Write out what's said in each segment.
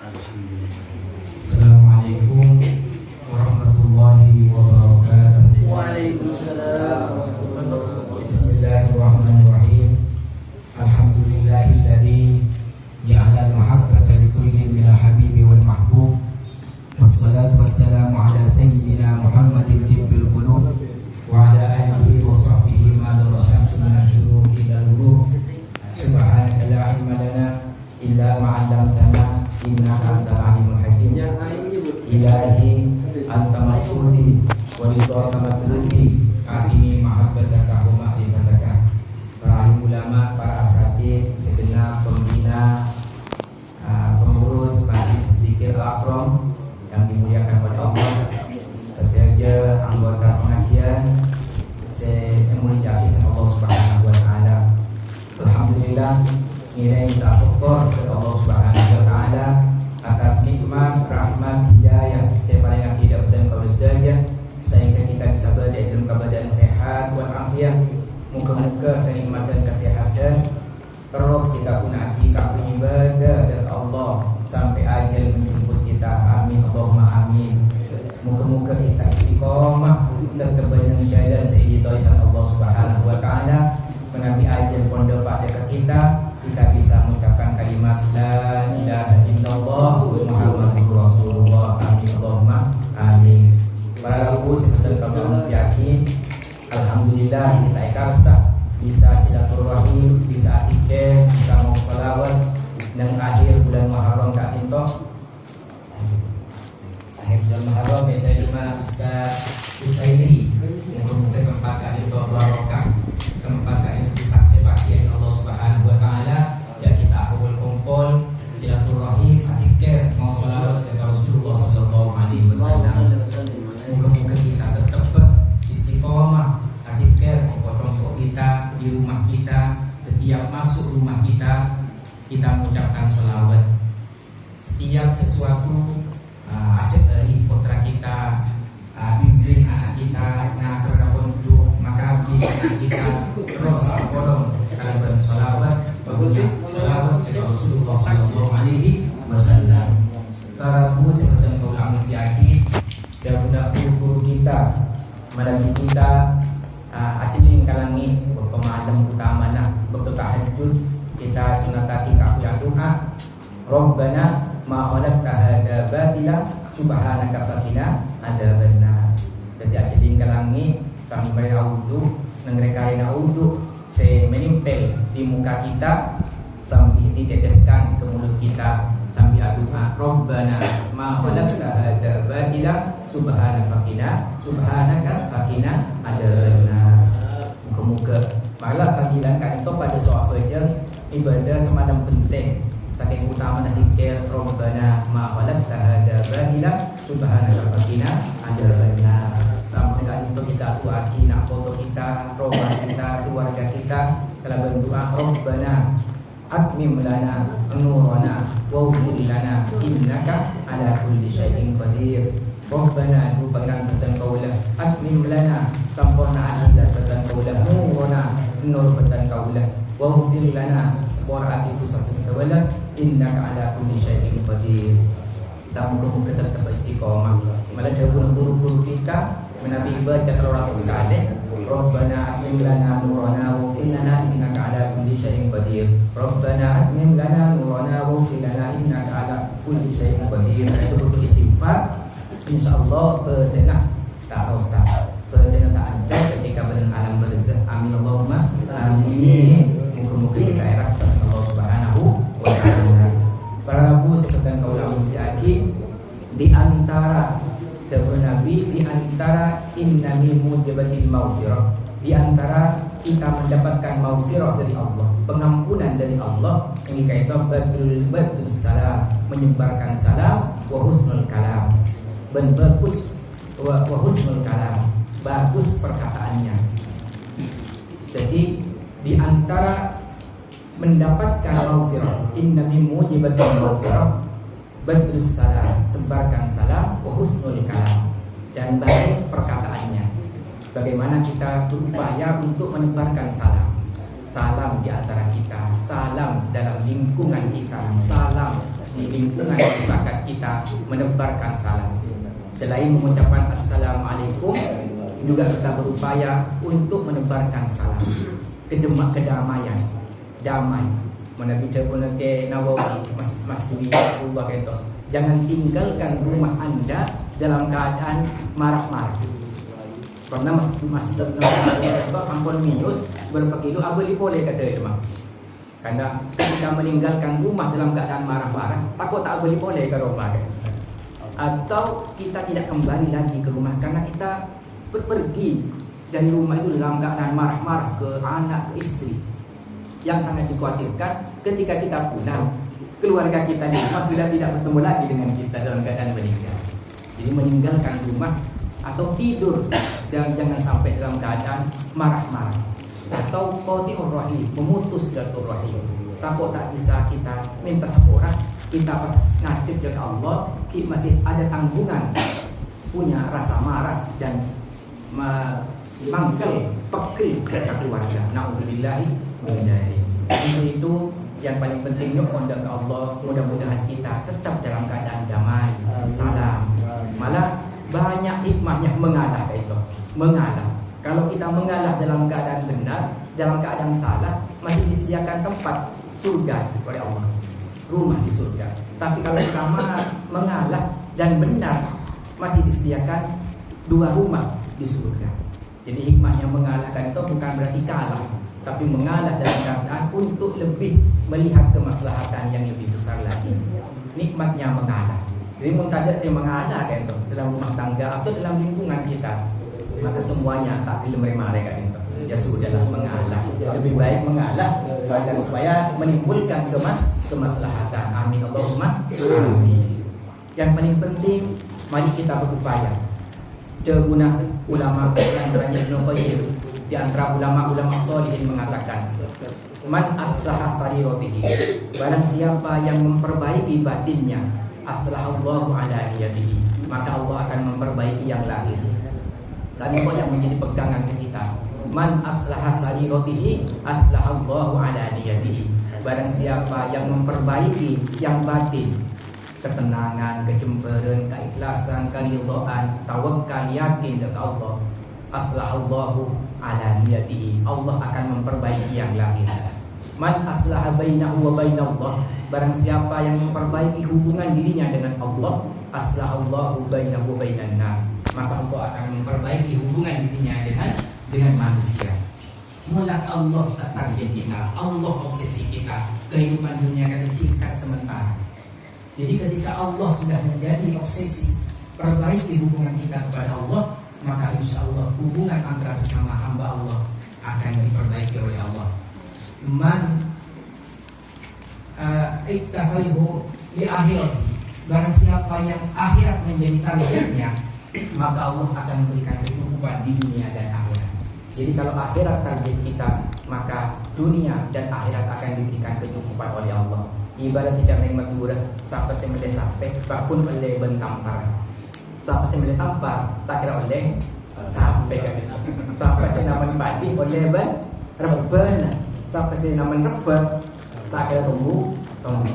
Assalamualaikum warahmatullahi wabarakatuh. Waalaikumsalam. Bismillahirrahmanirrahim. Alhamdulillahilladzi ja'ala al-mahabbata likulli minal habibi wal mahbub. Wassalatu wassalamu ala sayyidina Muhammadin tibbil qulub wa ala alihi wa sahbihi ma darasatu min asyuruki daluluh. Subhanaka la ilma lana illa ma 'allamtana innaka antal alimul hakim. Ilahi anta maksudi wa ridhaka matlubi ini mahabbataka wa ma'rifataka. Para alim ulama, para asatidz, segenap pembina, pengurus majlis zikir akram yang dimuliakan oleh Allah, serta anggota pengajian saya memuliakan Allah Subhanahu wa taala. Alhamdulillah, nilai kita syukur kepada Allah Subhanahu wa taala atas nikmat, rahmat, hidayah kepada yang tidak dan kau saja, sehingga kita bisa berada dalam keadaan sehat walafiat. Moga-moga kenikmatan kesehatan terus kita gunakan kami ibadah dan Allah sampai ajal menjemput kita. Amin Allahumma amin. Moga-moga kita istiqomah dan kebenaran jalan sayyidina Allah Subhanahu wa taala. Mengambil ajal pondok pada kita bisa mengucapkan kalimat la ilaha illallah Muhammadur Rasulullah. Amin Allahumma amin. Para ibu seperti kamu yakin, alhamdulillah kita ikhlas bisa silaturahim, bisa atikeh, bisa mau salawat dan akhir bulan Muharram tak intoh. Akhir bulan Muharram beda lima Ustaz Usairi mengumumkan tempat kali barokah, tempat kali saksi bagian Allah Subhanahu wa taala. Jadi kita kumpul silaturahim, atikeh, mau salawat kepada Rasulullah sallallahu alaihi wasallam. Moga-moga kita tetap istiqomah, atikeh, pokok-pokok kita di rumah kita. Setiap masuk rumah kita mengucapkan salawat. Setiap sesuatu ada dari putra kita, bimbing anak kita, nah terkabunjuk maka bimbing anak kita terus bolong kalau bersalawat, bagunya salawat kepada Rasulullah sallallahu alaihi wasallam. Para bu seperti yang ulama diakid dan guru kita, melalui kita acilin kalangi berpemalam utama nah bertahajud kita senantiasa kita doa Rabbana ma khalaqta hadza batila subhanaka faqina adzabannar. Jadi acilin kalangi sampai audu nangrekai audu saya menempel di muka kita sambil diteteskan ke mulut kita sambil doa Rabbana ma khalaqta hadza batila subhanaka faqina adzabannar. Muka-muka malah panggilan kat itu pada soal kerja ibadah semalam penting saking utama dan zikir Rabbana ma khalaqta hadza batila subhanaka faqina adzabannar. Sampai dengan itu kita tuaki nak foto kita, rumah kita, keluarga kita kalau berdoa Rabbana atmim lana nurana waghfir lana innaka ala kulli syai'in qadir. Rabbana lupakan betan kaulah atmim lana sempurna dan betan kaulah nurana nur betan kaulah waghfir lana suara itu satu kaulah innaka ala kulli syai'in qadir. Kita muka-muka tetap istiqomah. Malah jauh guru-guru kita menabi ibadah kalau orang sekali Rabbana atmim lana nurana waghfir lana innaka ala kulli syai'in qadir. Rabbana atmim lana nurana waghfir lana innaka ala kulli syai'in qadir. Itu betul istighfar. InsyaAllah berdengar tak usah, berdengar tak ada ketika berdengar alam berzah. Amin Allahumma amin. Muka-muka kita erat sama Allah Subhanahu wa ta'ala. Para ibu seperti kau lalu diaki di antara dawuh Nabi, di antara inna min mujibatil maghfirah, di antara kita mendapatkan maghfirah dari Allah, pengampunan dari Allah, ini kaitan badul salam, menyebarkan salam, wa husnul kalam, dan bagus wa husnul kalam, bagus perkataannya. Jadi di antara mendapatkan maghfirah, inna min mujibatil maghfirah badul salam, sebarkan salam, wa husnul kalam, dan baik perkataannya. Bagaimana kita berupaya untuk menebarkan salam di antara kita, salam dalam lingkungan kita, salam di lingkungan masyarakat kita menebarkan salam. Selain mengucapkan Assalamualaikum, juga kita berupaya untuk menebarkan salam, kedamaian, damai. Mana kita pun ke Nawawi, Masjid Rasulullah kata, jangan tinggalkan rumah anda dalam keadaan marah-marah. Karena Masjid Nawawi kata, ampun minus berapa kilo, abeli boleh kata itu mah. Karena kita meninggalkan rumah dalam keadaan marah-marah, takut tak boleh ke rumah. Atau kita tidak kembali lagi ke rumah karena kita pergi dari rumah itu dalam keadaan marah-marah ke anak, ke istri. Yang sangat dikhawatirkan ketika kita pulang, keluarga kita di rumah sudah tidak bertemu lagi dengan kita dalam keadaan meninggal. Jadi meninggalkan rumah atau tidur dan jangan sampai dalam keadaan marah-marah. Atau qati'ur rahim, memutus silaturahim. Takut tak bisa kita minta sepura, kita pas ngadep dari Allah, kita masih ada tanggungan, punya rasa marah dan mangkel pekil kepada keluarga. Na'udzubillahi min dzalik. Itu yang paling pentingnya mohon ke Allah, mudah-mudahan kita tetap dalam keadaan damai, salam. Malah banyak hikmahnya mengalah itu, mengalah. Kalau kita mengalah dalam keadaan benar, dalam keadaan salah, masih disediakan tempat surga oleh Allah, rumah di surga. Tapi kalau kita mengalah dan benar, masih disediakan 2 rumah di surga. Jadi hikmahnya mengalahkan itu bukan berarti kalah, tapi mengalah dalam keadaan untuk lebih melihat kemaslahatan yang lebih besar lagi. Nikmatnya mengalah. Jadi muntadak saya mengalah kan itu dalam rumah tangga atau dalam lingkungan kita. Maka semuanya tak boleh mereka itu. Ya sudahlah mengalah. Lebih baik mengalah agar supaya menimbulkan kemaslahatan. Amin Allahumma amin. Yang paling penting, mari kita berupaya. Seguna ulama antaranya Ibnu Qayyim, di antara ulama-ulama sholihin mengatakan, man aslaha sariratihi, barang siapa yang memperbaiki batinnya, aslahallahu ala niyatihi, maka Allah akan memperbaiki yang lahir. Dan itu yang menjadi pegangan kita. Man aslaha sariratihi, aslahallahu ala niyatihi. Barang siapa yang memperbaiki yang batin, ketenangan, kecemburuan, keikhlasan, keridhaan, tawakal, yakin kepada Allah, aslahallahu ala niyatihi, Allah akan memperbaiki yang lahir. Man aslaha bainahu wa bainallah, barang siapa yang memperbaiki hubungan dirinya dengan Allah, aslahallahu bainahu wa bainan nas, maka Allah akan memperbaiki hubungan dirinya dengan manusia. Mulak Allah target kita, Allah obsesi kita. Kehidupan dunia kan singkat sementara. Jadi ketika Allah sudah menjadi obsesi, perbaiki hubungan kita kepada Allah, maka insya Allah hubungan antara sesama hamba Allah akan diperbaiki oleh Allah. Man ittafaihu li akhirati, barang siapa yang akhirat menjadi targetnya, maka Allah akan memberikan kehidupan di dunia dan akhirat. Jadi kalau akhirat target kita, maka dunia dan akhirat akan diberikan kecukupan oleh Allah. Ibarat kita nikmat murah, sampai semele sampai, bakun oleh bentampar, sampai semele tampar, tak kira oleh sampai kan, sampai senaman padi oleh rebana, sampai senaman reba, tak kira tumbuh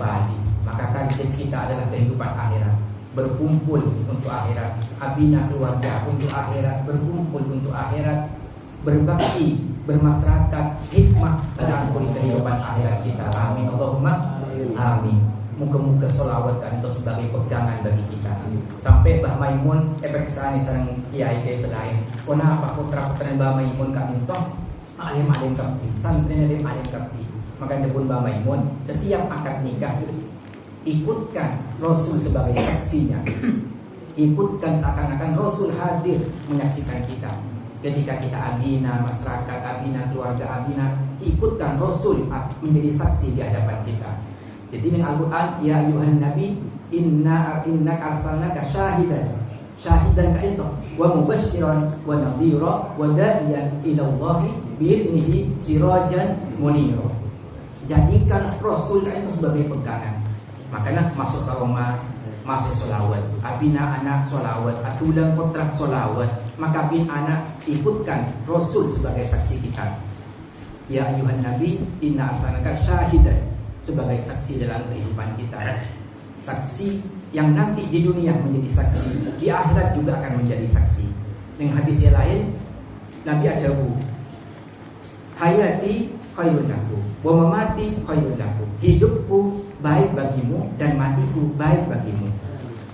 padi. Maka target kita adalah kehidupan akhirat, berkumpul untuk akhirat, abina keluarga untuk akhirat, berkumpul untuk akhirat, berbakti, bermasyarakat, hikmah dalam kehidupan akhirat kita. Amin Allahumma amin. Muka-muka solawat itu sebagai pegangan bagi kita. Sampai Mbah Maimun efeksani sareng kiai kiai selain. Kenapa putra-putra Mbah Maimun kami toh alim-alim kapi, santri alim kapi. Maka pun Mbah Maimun setiap akad nikah ikutkan Rasul sebagai saksinya. Ikutkan seakan-akan Rasul hadir menyaksikan kita. Ketika kita abina masyarakat, abina keluarga, abina, ikutkan Rasul menjadi saksi di hadapan kita. Jadi di Al-Quran, ya ayuhan Nabi, inna arsalnaka syahidan ka itu, wa mubashiran wa nadhira wa da'iyan ila Allahi bi'idnihi sirajan munira. Jadikan Rasul itu sebagai pegangan. Makanya masuk ke rumah, masuk solawat, abina anak solawat, atulang putra solawat, maka bin anak ikutkan Rasul sebagai saksi kita. Ya ayuhan Nabi, inna arsalnaka syahidan, sebagai saksi dalam kehidupan kita. saksi yang nanti di dunia menjadi saksi, di akhirat juga akan menjadi saksi. Dengan hadis yang lain, Nabi ajabu, hayati khairun laku, wa mamati khairun laku. Hidupku baik bagimu dan matiku baik bagimu.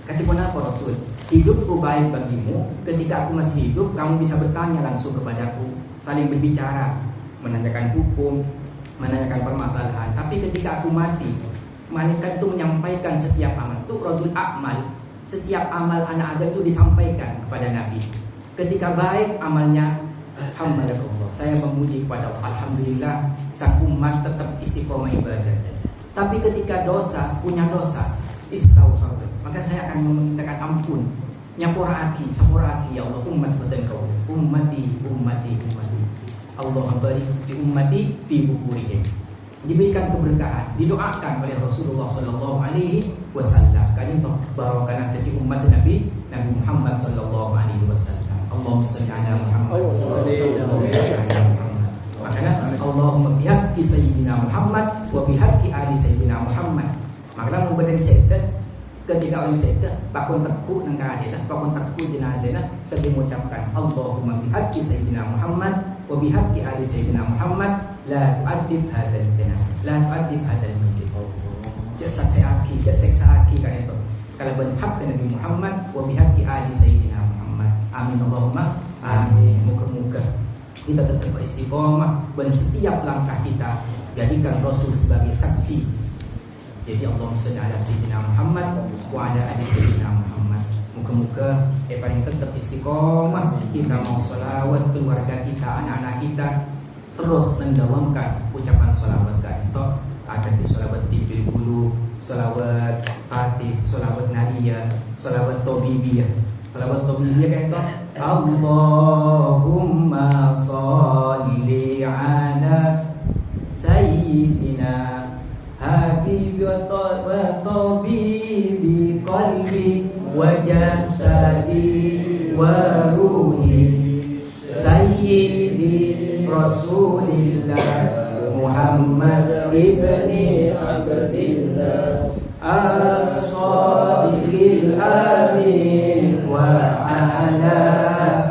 Kata apa Rasul? Hidupku baik bagimu, ketika aku masih hidup kamu bisa bertanya langsung kepadaku, saling berbicara, menanyakan hukum, menanyakan permasalahan. Tapi ketika aku mati, malaikat itu menyampaikan setiap amal. Itu rodul amal, setiap amal anak Adam itu disampaikan kepada Nabi. Ketika baik amalnya, alhamdulillah, saya memuji kepada Allah, alhamdulillah sang umat tetap istiqomah ibadah. Tapi ketika dosa, punya dosa, istighfar, maka saya akan memintakan ampun. Nyapuraki, sapuraki, ya Allah, umat bertengkau, ummati. Allah barik di ummati fi bukurihim. Diberikan keberkahan, didoakan oleh Rasulullah sallallahu alaihi wasallam. Kali itu barokan dari umat Nabi Muhammad sallallahu alaihi wasallam. Allahumma shalli ala Muhammad. Makanya Allahumma bihaqqi sayyidina Muhammad wa bihaqqi ali sayyidina Muhammad. Maka memberi sekat ketika orang sekat pakun teku nang kaadena, pakun teku jenazahna sedang mengucapkan Allahumma bihaqqi sayyidina Muhammad wa bihaqqi ali sayyidina Muhammad la tu'addib hadzal janazah, la tu'addib hadzal mayyit. Jangan seksa-aki kan itu. Kalau berhak Nabi Muhammad wa bihaqqi ali sayyidina Muhammad. Amin Allahumma amin. Moga-moga kita tetap istiqomah dan setiap langkah kita jadikan Rasul sebagai saksi. Jadi Allahumma shalli ala sayyidina Muhammad wa ala ali sayyidina Muhammad. Moga-moga paling tetap istiqomah, kita mau salawat keluarga kita, anak-anak kita, terus mendawamkan ucapan salawat itu. Ada di salawat Tibil Qulub, salawat Fatih, salawat Nadia, salawat Tobibiyah. Salawat Tobibiyah kan itu Allahumma sholli ala sayyidina habibi wa tabibi qalbi wa jasadi wa ruhi sayyidi Rasulillah Muhammad ibni Abdillah as-sadiqil amin wa ala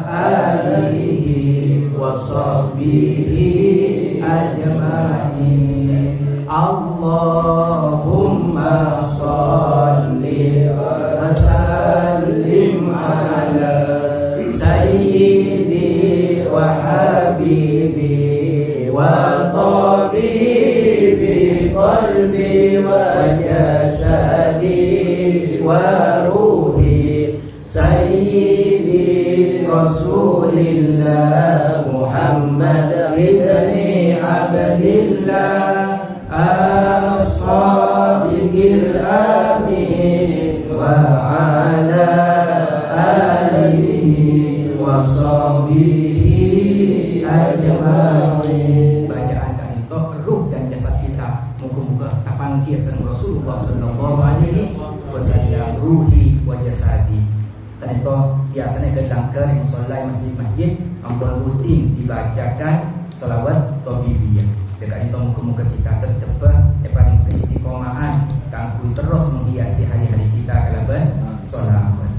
alihi wa sahbihi ajma'in. Allahumma sholli wa sallim ala sayyidi wa habibi wa tabibi qalbi wa jasadi wa ruhi sayyidi Rasulillah Muhammad ibni Abdillah as-sadiqil amin wa ala alihi wa sahbihi ajma'in. Bacaan dan itu ruh dan jasad kita moga-moga kapanggih sareng Rasulullah sallallahu alaihi wasallam ruhi wa jasadi. Dan itu biasanya ketangker yang sholat masjid ampun rutin dibacakan salawat tobibiyah. Dekat itu moga-moga kita tetap paling keistiqomahan kanggo terus menghiasi hari-hari kita kalaban sholawat.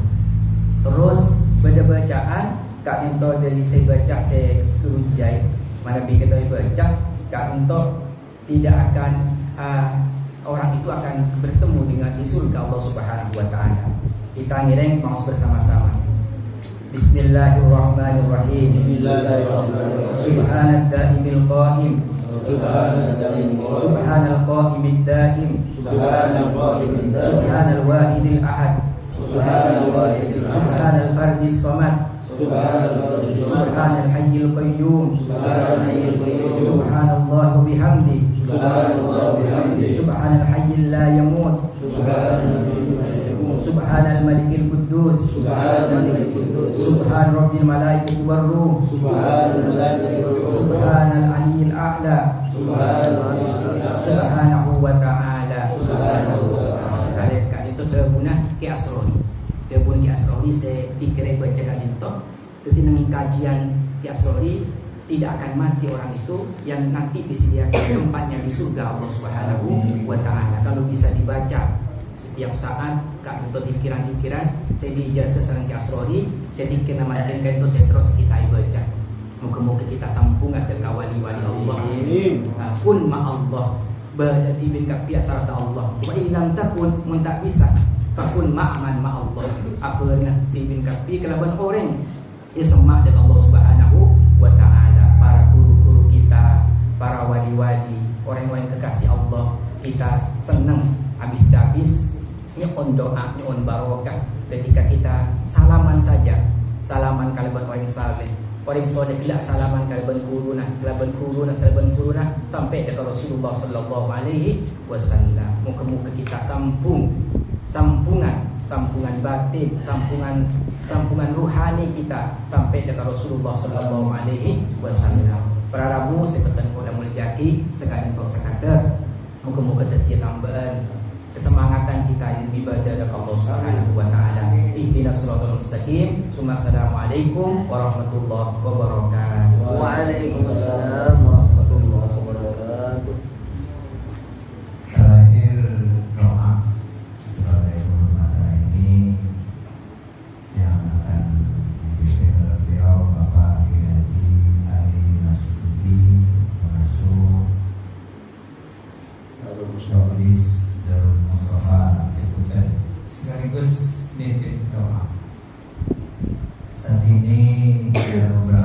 Terus bacaan kak ento dari saya baca saya turunjai mana bi kita baca kak ento tidak akan orang itu akan bertemu dengan di surga Allah Subhanahu wa taala. Kita ngiring mau bersama-sama. Bismillahirrahmanirrahim. Subhanal daimil qahim. Subhanal qahimid daim. Subhanal wahidil ahad. Subhanal fardis samad. Subhanal hayyil qayyum. Subhanallah bihamdi. Subhanal hayyil la yamut. Subhanal malikil quddus. Subhan rabbil malaikati war ruh. Subhanal aliyyil a'la. Subhanahu wa ta'ala. Kalian itu terguna ke asrori. Terguna ke asrori saya pikir bacakan itu. Jadi dengan kajian ke asrori tidak akan mati orang itu yang nanti disediakan tempatnya di surga Allah Subhanahu wa ta'ala. Kalau bisa dibaca setiap saat kak untuk pikiran-pikiran saya dijasa sareng asrori saya dikena makin itu saya terus kita baca muka-muka kita sambung ada wali-wali Allah kun ma Allah berarti bin kapiat sarata Allah wa illam takun mun tak bisa takun ma'aman ma Allah apa nanti bin kapi kelaban orang isma dari Allah Subhanahu wa taala para guru-guru kita para wali-wali orang-orang kekasih Allah kita senang habis-habis nyuon doa nyuon barokah ketika kita salaman saja salaman kalaban orang saleh orang soleh bila salaman kalaban kuruna sampai ke Rasulullah sallallahu alaihi wasallam muka-muka kita sampungan batin sampungan ruhani kita sampai ke Rasulullah sallallahu alaihi wasallam para rabu seperti pada muljaki sekali untuk sekadar muka-muka tertiap tambahan kesemangatan kita yang ibadah kepada Allah Subhanahu wa taala. Ihdinas shiratal mustaqim. Assalamualaikum warahmatullahi wabarakatuh. Waalaikumsalam warahmatullahi wabarakatuh. Terakhir doa sebagai penutup ini yang akan dipimpin oleh beliau Bapak Kiai Haji Ali Masudi pengasuh Provinsi Darul Mustafa Ciputat sekaligus nitip doa. Saat ini ada beberapa